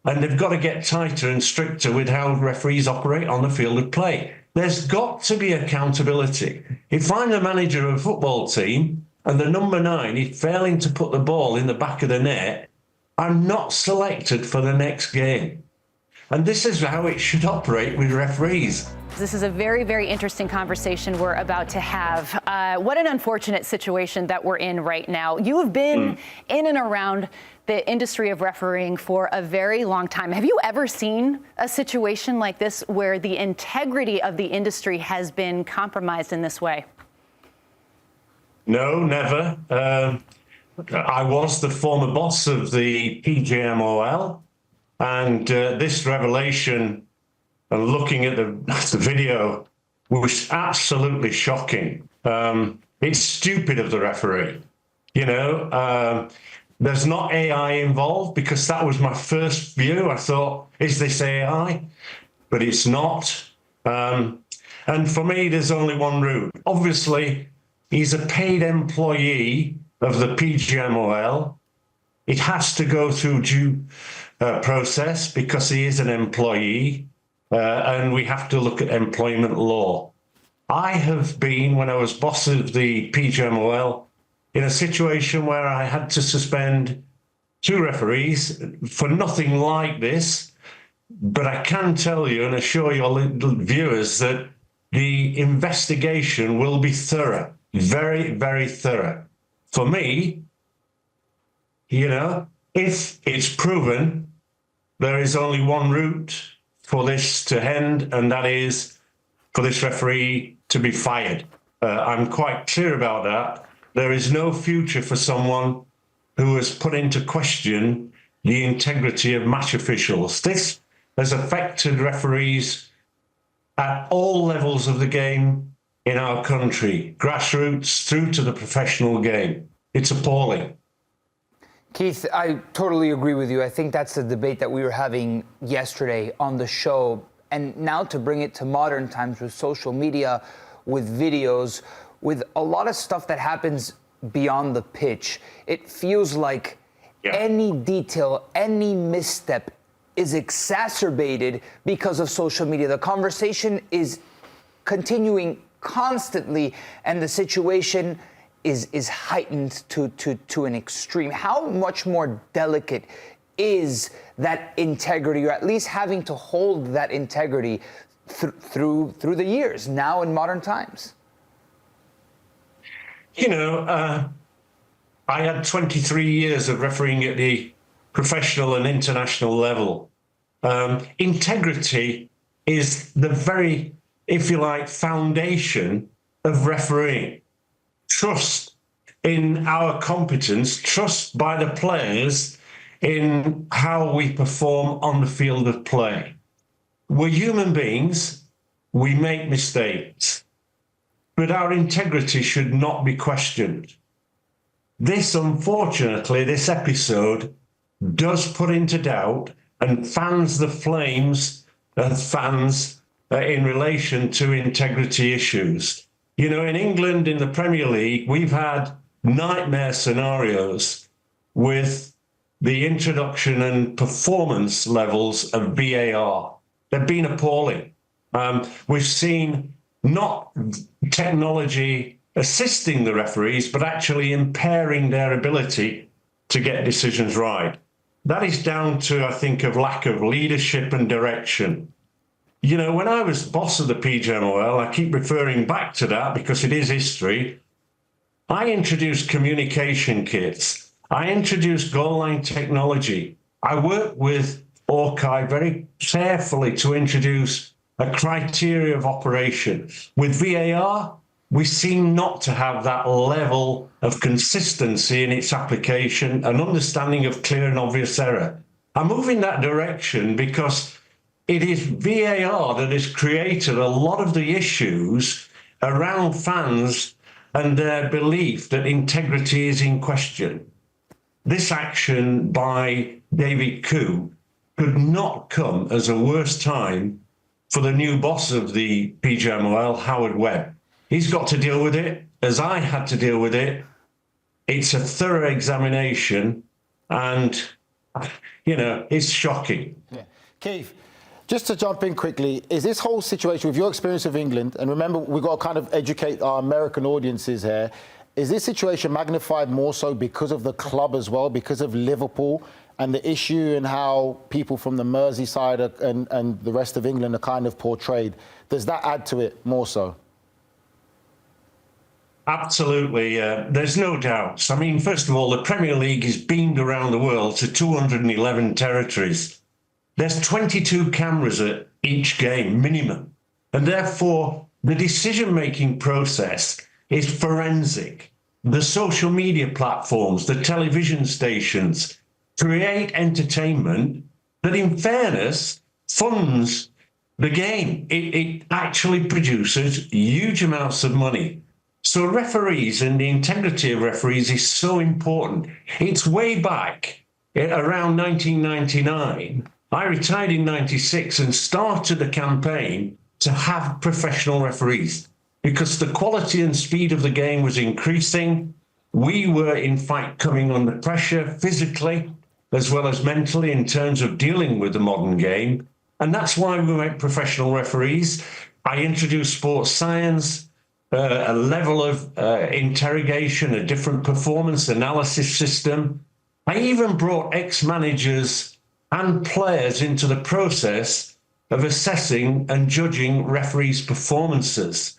and they've got to get tighter and stricter with how referees operate on the field of play. There's got to be accountability. If I'm the manager of a football team and the number 9 is failing to put the ball in the back of the net, I'm not selected for the next game. And this is how it should operate with referees. This is a very, very interesting conversation we're about to have. What an unfortunate situation that we're in right now. You have been in and around the industry of refereeing for a very long time. Have you ever seen a situation like this where the integrity of the industry has been compromised in this way? No, never. I was the former boss of the PGMOL, and this revelation, and looking at the video, was absolutely shocking. It's stupid of the referee. You know, there's not AI involved, because that was my first view. I thought, is this AI? But it's not. And for me, there's only one route. Obviously, he's a paid employee of the PGMOL. It has to go through due process because he is an employee, and we have to look at employment law. I have been, when I was boss of the PGMOL, in a situation where I had to suspend 2 referees for nothing like this, but I can tell you and assure your viewers that the investigation will be thorough, very, very thorough. For me, you know, if it's proven, there is only one route for this to end, and that is for this referee to be fired. I'm quite clear about that. There is no future for someone who has put into question the integrity of match officials. This has affected referees at all levels of the game in our country, grassroots through to the professional game. It's appalling. Keith, I totally agree with you. I think that's the debate that we were having yesterday on the show. And now to bring it to modern times with social media, with videos, with a lot of stuff that happens beyond the pitch, it feels like any detail, any misstep is exacerbated because of social media. The conversation is continuing constantly, and the situation is heightened to an extreme. How much more delicate is that integrity, or at least having to hold that integrity through the years, now in modern times? You know, I had 23 years of refereeing at the professional and international level. Integrity is the very, if you like, foundation of refereeing. Trust in our competence, trust by the players in how we perform on the field of play. We're human beings, we make mistakes, but our integrity should not be questioned. This, unfortunately, this episode does put into doubt and fans the flames of fans in relation to integrity issues. You know, in England, in the Premier League, we've had nightmare scenarios with the introduction and performance levels of VAR. They've been appalling. We've seen not technology assisting the referees, but actually impairing their ability to get decisions right. That is down to, I think, of lack of leadership and direction. You know, when I was boss of the PGMOL, I keep referring back to that because it is history, I introduced communication kits. I introduced goal line technology. I worked with Orkai very carefully to introduce a criteria of operation. With VAR, we seem not to have that level of consistency in its application and understanding of clear and obvious error. I move in that direction because it is VAR that has created a lot of the issues around fans and their belief that integrity is in question. This action by David Coote could not come as a worse time for the new boss of the PGMOL, Howard Webb. He's got to deal with it, as I had to deal with it. It's a thorough examination, and It's shocking. Yeah. Keith, just to jump in quickly, is this whole situation with your experience of England, and remember, we've got to kind of educate our American audiences here, is this situation magnified more so because of the club as well, because of Liverpool and the issue and how people from the Merseyside and the rest of England are kind of portrayed? Does that add to it more so? Absolutely. There's no doubt. I mean, first of all, the Premier League is beamed around the world to 211 territories. There's 22 cameras at each game, minimum. And therefore, the decision-making process is forensic. The social media platforms, the television stations, create entertainment that, in fairness, funds the game. It actually produces huge amounts of money. So referees and the integrity of referees is so important. It's way back around 1999. I retired in 96 and started a campaign to have professional referees because the quality and speed of the game was increasing. We were, in fact, coming under pressure physically as well as mentally in terms of dealing with the modern game. And that's why we went professional referees. I introduced sports science, a level of interrogation, a different performance analysis system. I even brought ex-managers and players into the process of assessing and judging referees' performances.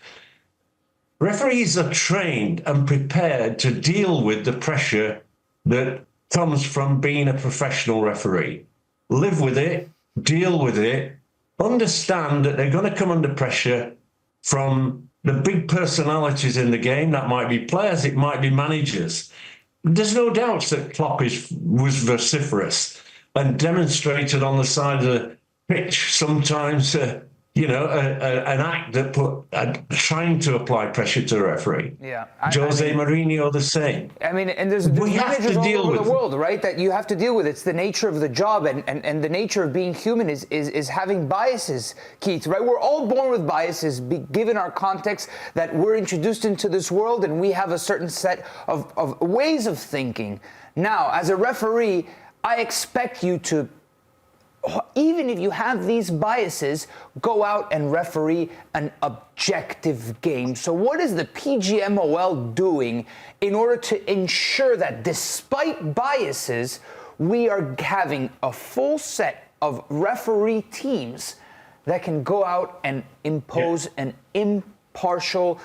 Referees are trained and prepared to deal with the pressure that comes from being a professional referee. Live with it, deal with it, understand that they're going to come under pressure from the big personalities in the game. That might be players, it might be managers. There's no doubt that Klopp was vociferous and demonstrated on the side of the pitch sometimes, an act that trying to apply pressure to the referee. Yeah, Jose Mourinho the same. I mean, and there's managers all over the world, right? That you have to deal with. It's the nature of the job, and the nature of being human is having biases, Keith. Right? We're all born with biases, given our context that we're introduced into this world, and we have a certain set of ways of thinking. Now, as a referee, I expect you to, even if you have these biases, go out and referee an objective game. So what is the PGMOL doing in order to ensure that despite biases, we are having a full set of referee teams that can go out and impose an impartial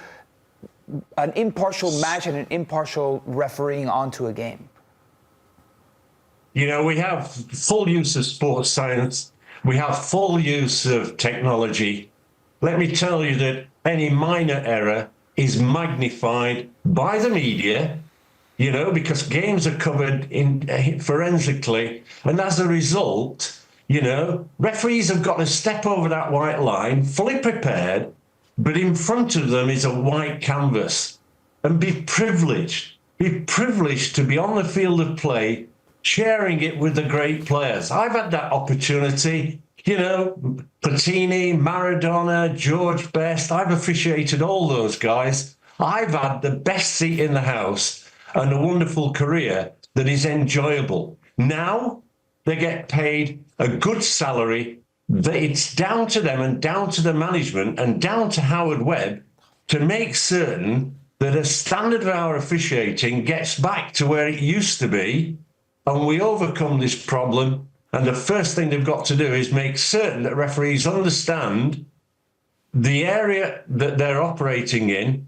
match and an impartial refereeing onto a game? We have full use of sports science. We have full use of technology. Let me tell you that any minor error is magnified by the media, because games are covered forensically. And as a result, referees have got to step over that white line, fully prepared, but in front of them is a white canvas, and be privileged to be on the field of play, sharing it with the great players. I've had that opportunity, Platini, Maradona, George Best. I've officiated all those guys. I've had the best seat in the house and a wonderful career that is enjoyable. Now they get paid a good salary. It's down to them and down to the management and down to Howard Webb to make certain that a standard of our officiating gets back to where it used to be, and we overcome this problem. And the first thing they've got to do is make certain that referees understand the area that they're operating in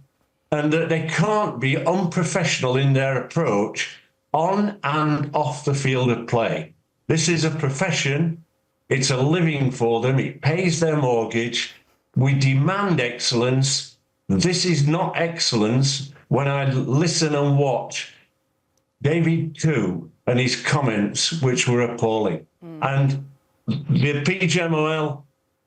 and that they can't be unprofessional in their approach on and off the field of play. This is a profession. It's a living for them. It pays their mortgage. We demand excellence. This is not excellence. When I listen and watch David Coote and his comments, which were appalling. And the PGMOL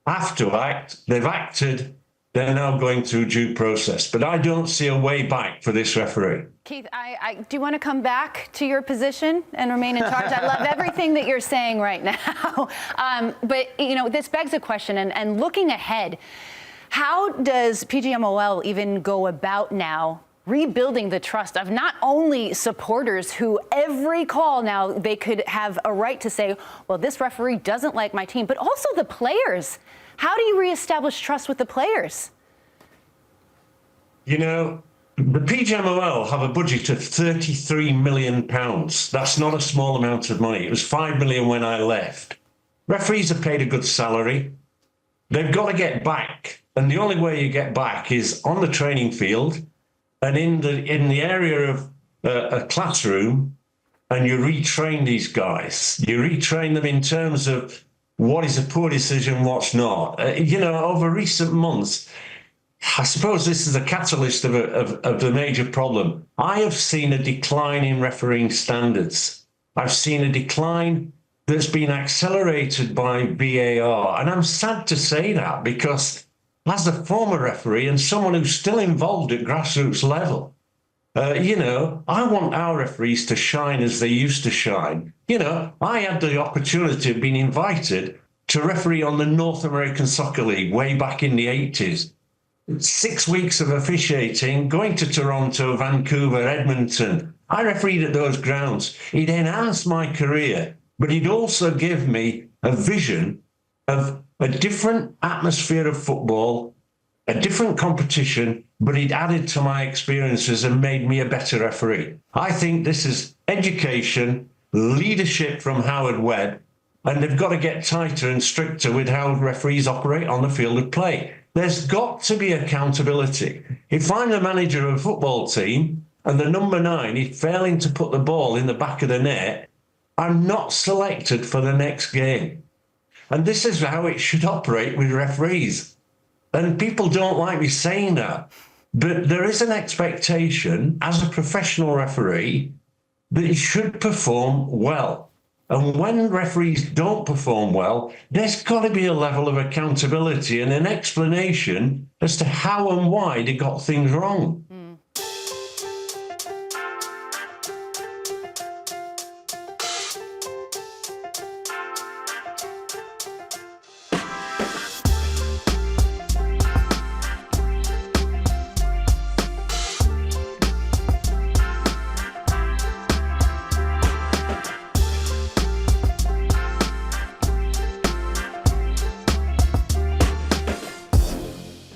have to act. They've acted. They're now going through due process. But I don't see a way back for this referee. Keith, do you want to come back to your position and remain in charge? I love everything that you're saying right now. But, this begs a question. And looking ahead, how does PGMOL even go about now rebuilding the trust of not only supporters who every call now they could have a right to say, well, this referee doesn't like my team, but also the players. How do you reestablish trust with the players? You know, the PGMOL have a budget of £33 million. That's not a small amount of money. It was $5 million when I left. Referees are paid a good salary. They've got to get back. And the only way you get back is on the training field and in the area of a classroom, and you retrain these guys. You retrain them in terms of what is a poor decision, what's not. You know, over recent months, I suppose this is a catalyst of the major problem. I have seen a decline in refereeing standards. I've seen a decline that's been accelerated by VAR. And I'm sad to say that, because as a former referee and someone who's still involved at grassroots level, you know, I want our referees to shine as they used to shine. You know, I had the opportunity of being invited to referee on the North American Soccer League way back in the 80s. 6 weeks of officiating, going to Toronto, Vancouver, Edmonton. I refereed at those grounds. It enhanced my career, but it also gave me a vision of a different atmosphere of football, a different competition, but it added to my experiences and made me a better referee. I think this is education, leadership from Howard Webb, and they've got to get tighter and stricter with how referees operate on the field of play. There's got to be accountability. If I'm the manager of a football team and the number 9 is failing to put the ball in the back of the net, I'm not selected for the next game. And this is how it should operate with referees. And people don't like me saying that, but there is an expectation as a professional referee that you should perform well. And when referees don't perform well, there's got to be a level of accountability and an explanation as to how and why they got things wrong.